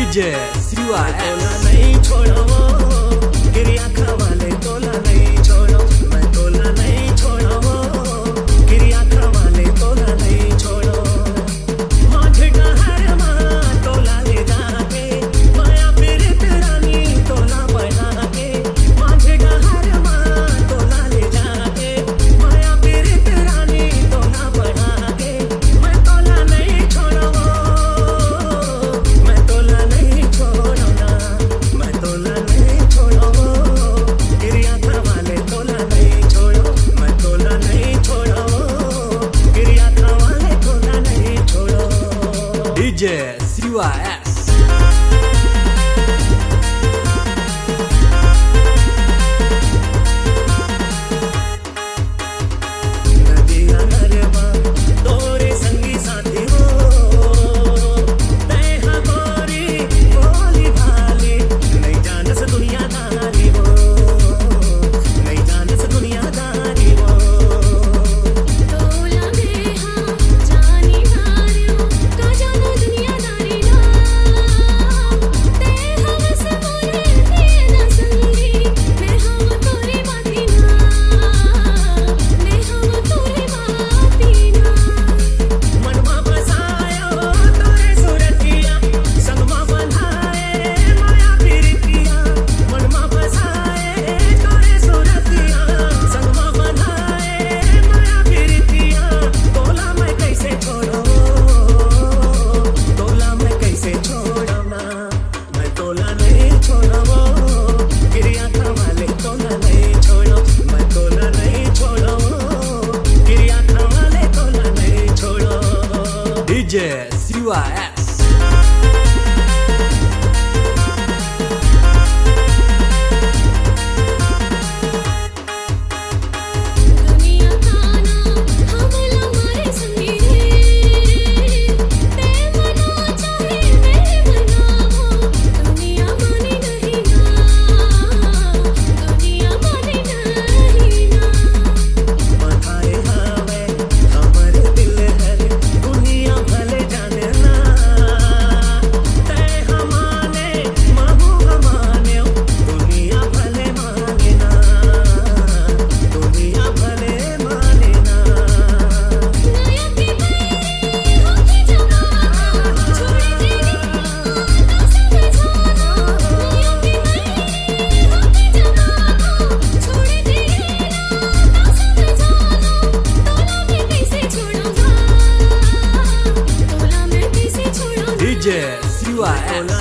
DJ श्रीवा तोला नहीं छोड़ो गिरिया खवाले तोला नहीं छोड़ो मैं तोला नहीं छोड़ो गिरिया खवाले तोला नहीं छोड़ो माझे डहर माँ तोला ले जाके माया पीड़ित रानी तोला बना के माझे डहर माँ तोला ले जाके माया पीड़ित रानी तोला बना के मैं तोला नहीं छोड़ो मैं तोला नहीं छोड़ो ना मैं तोला नहीं छोड़ो गिरिया खवाले तोला नहीं छोड़ो मैं तोला नहीं छोड़ो गिरिया खवाले तोला नहीं छोड़ो डीजे श्रीवा नदिया नरवा तोरे संगी साथी हो तय हमारी बोली भाली नहीं जानस दुनियादारी हो नहीं जानस दुनियादारी हो तोला देहा जानी नारियो का जानो दुनियादारी ना ते हवस मोरे ते न संगी मैं हम तोरे बाती ना मैं हम तोरे बाती ना मनवा बसायो तोरे सूरतिया संगमा बंधाए माया पीरितिया मनवा बसाए तोरे सूरतिया संगमा बंधाए माया पीरितिया तोला मैं कैसे छोड़ो तोला मैं कैसे छोड़ो ना मैं तोला नहीं छोड़ो गिरिया खवाले तोला नहीं छोड़ो मैं तोला नहीं छोड़ो गिरिया खवाले तोला नहीं छोड़ो डीजे श्रीवा दुनिया खाना हमला मारे संगी ते मना चाहे मेरे मनाओ दुनिया माने नहीं ना दुनिया माने नहीं ना बताए हवे हमर दिल है दुनिया भले जाने ना तय हमाने महू हमाने दुनिया भले माने ना दुनिया भले माने ना नया की मेरी होके जमा छोड़ देगी तो समझाना नया की मेरी होके जमा छोड़ देगी तो समझाना तोला मैं कैसे छोड़ूंगा तोला मैं कैसे छोड़ूंगा डीजे श्रीवा तोला